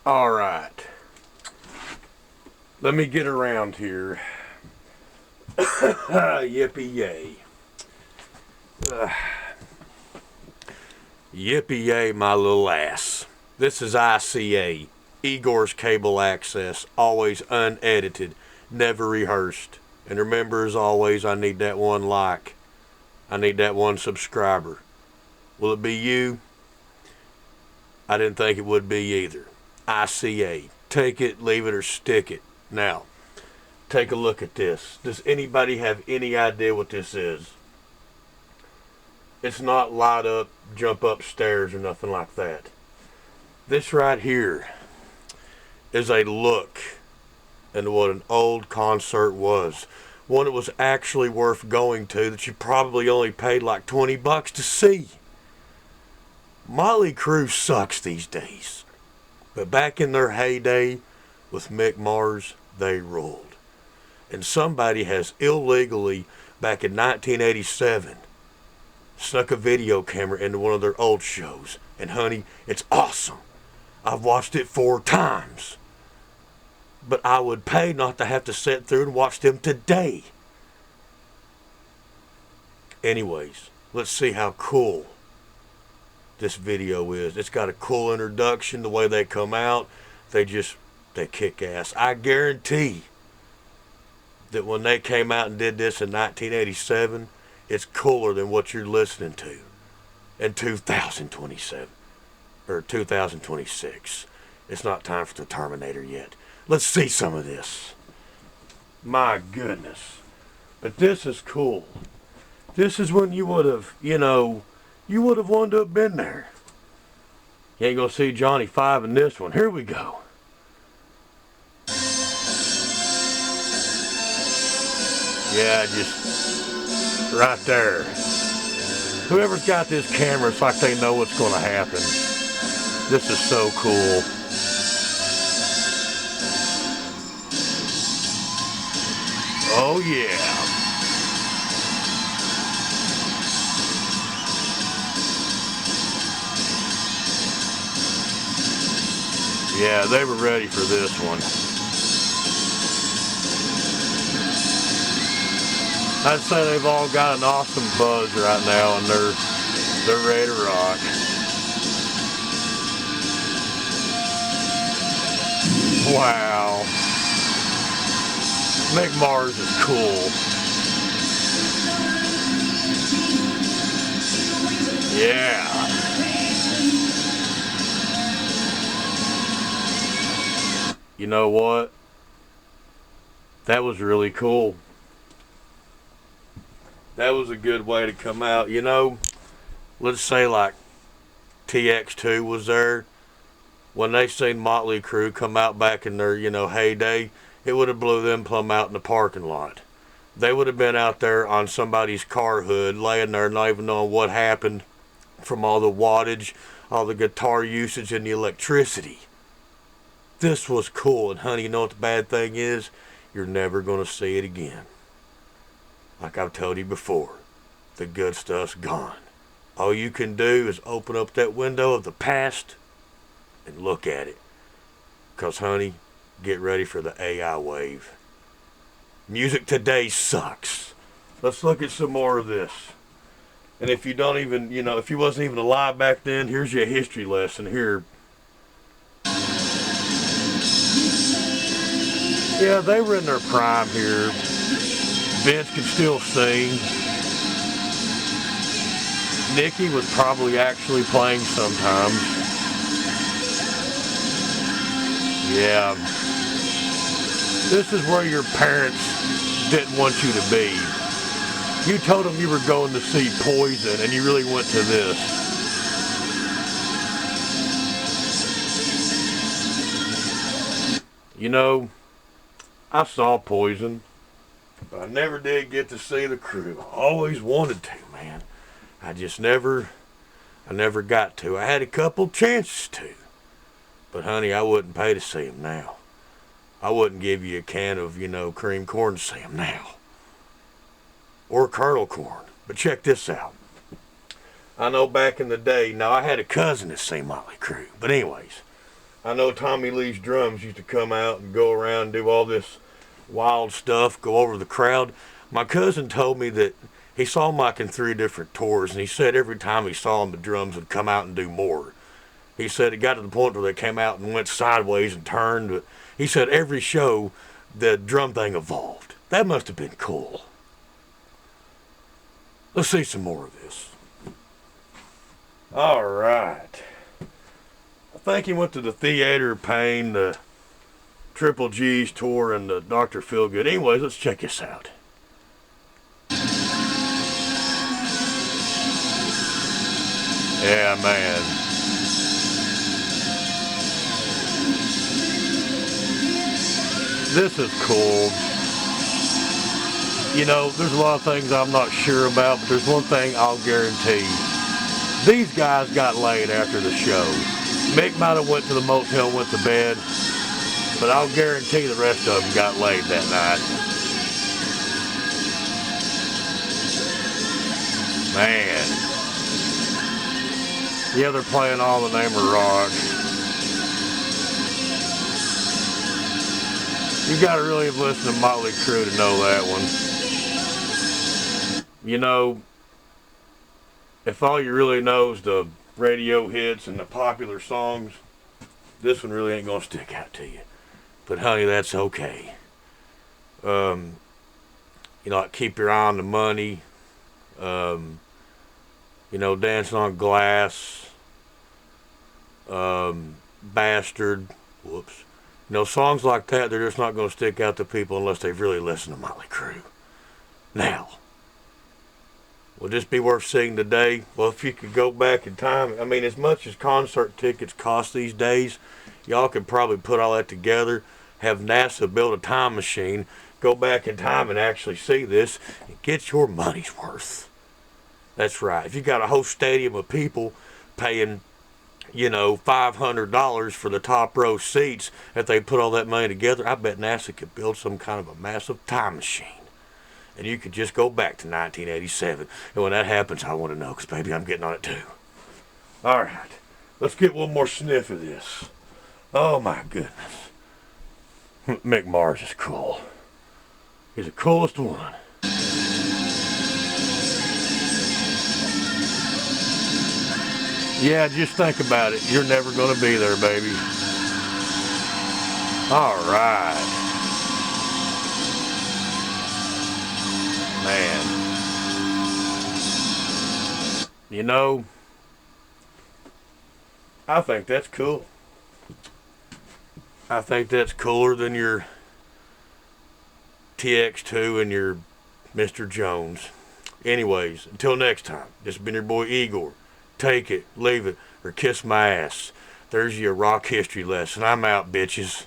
All right. Let me get around here. Yippee yay. Yippee yay, my little ass. This is ICA, Igor's Cable Access, always unedited, never rehearsed. And remember, as always, I need that one like. I need that one subscriber. Will it be you? I didn't think it would be either. ICA. Take it, leave it, or stick it. Now, take a look at this. Does anybody have any idea what this is? It's not light up, jump upstairs, or nothing like that. This right here is a look into what an old concert was. One that was actually worth going to, that you probably only paid like $20 to see. Motley Crue sucks these days. But back in their heyday with Mick Mars, they ruled. And somebody has illegally, back in 1987, snuck a video camera into one of their old shows. And honey, it's awesome. I've watched it 4 times. But I would pay not to have to sit through and watch them today. Anyways, let's see how cool this video is. It's got a cool introduction, the way they come out. They kick ass. I guarantee that when they came out and did this in 1987, it's cooler than what you're listening to in 2027 or 2026. It's not time for the Terminator yet. Let's see some of this. My goodness. But this is cool. This is when you would have, you would have wanted to have been there. You ain't gonna see Johnny Five in this one. Here we go. Yeah, just right there. Whoever's got this camera, it's like they know what's gonna happen. This is so cool. Oh yeah. Yeah, they were ready for this one. I'd say they've all got an awesome buzz right now, and they're ready to rock. Wow. Mick Mars is cool. Yeah. You know what? That was really cool. That was a good way to come out. Let's say like TX2 was there. When they seen Motley Crue come out back in their, heyday, it would have blew them plumb out in the parking lot. They would have been out there on somebody's car hood, laying there not even knowing what happened from all the wattage, all the guitar usage, and the electricity. This was cool, and honey, you know what the bad thing is? You're never going to see it again. Like I've told you before, the good stuff's gone. All you can do is open up that window of the past and look at it. 'Cause honey, get ready for the AI wave. Music today sucks. Let's look at some more of this. And if you don't even, if you wasn't even alive back then, here's your history lesson here. Yeah, they were in their prime here. Vince could still sing. Nikki was probably actually playing sometimes. Yeah. This is where your parents didn't want you to be. You told them you were going to see Poison, and you really went to this. I saw Poison, but I never did get to see the Crue. I always wanted to, man. I never got to. I had a couple chances to. But honey, I wouldn't pay to see them now. I wouldn't give you a can of, cream corn to see them now. Or kernel corn. But check this out. I know back in the day, now I had a cousin that seen Motley Crue. But anyways, I know Tommy Lee's drums used to come out and go around and do all this wild stuff, go over the crowd. My cousin told me that he saw Mike in 3 different tours, and he said every time he saw him, the drums would come out and do more. He said it got to the point where they came out and went sideways and turned, but he said every show, the drum thing evolved. That must have been cool. Let's see some more of this. All right. I think he went to the Theater of Pain, the Triple G's tour, and the Dr. Feelgood. Anyways, let's check this out. Yeah, man. This is cool. You know, there's a lot of things I'm not sure about, but there's one thing I'll guarantee. These guys got laid after the show. Mick might have went to the motel and went to bed, but I'll guarantee the rest of them got laid that night. Man. Yeah, they're playing All in the Name of Rock. You gotta really have listened to Motley Crue to know that one. You know, if all you really know is the radio hits and the popular songs, this one really ain't gonna stick out to you. But honey, that's okay. You know, like Keep Your Eye on the Money, you know, Dancing on Glass, Bastard, whoops. You know, songs like that, they're just not going to stick out to people unless they've really listened to Motley Crue. Now, will this be worth seeing today? Well, if you could go back in time, I mean, as much as concert tickets cost these days, y'all could probably put all that together, have NASA build a time machine, go back in time and actually see this, and get your money's worth. That's right. If you got a whole stadium of people paying, you know, $500 for the top row seats, if they put all that money together, I bet NASA could build some kind of a massive time machine. And you could just go back to 1987. And when that happens, I want to know, because baby, I'm getting on it too. All right. Let's get one more sniff of this. Oh my goodness. Mick Mars is cool. He's the coolest one. Yeah, just think about it. You're never going to be there, baby. All right. Man. You know, I think that's cool. I think that's cooler than your TX2 and your Mr. Jones. Anyways, until next time, this has been your boy Igor. Take it, leave it, or kiss my ass. There's your rock history lesson. I'm out, bitches.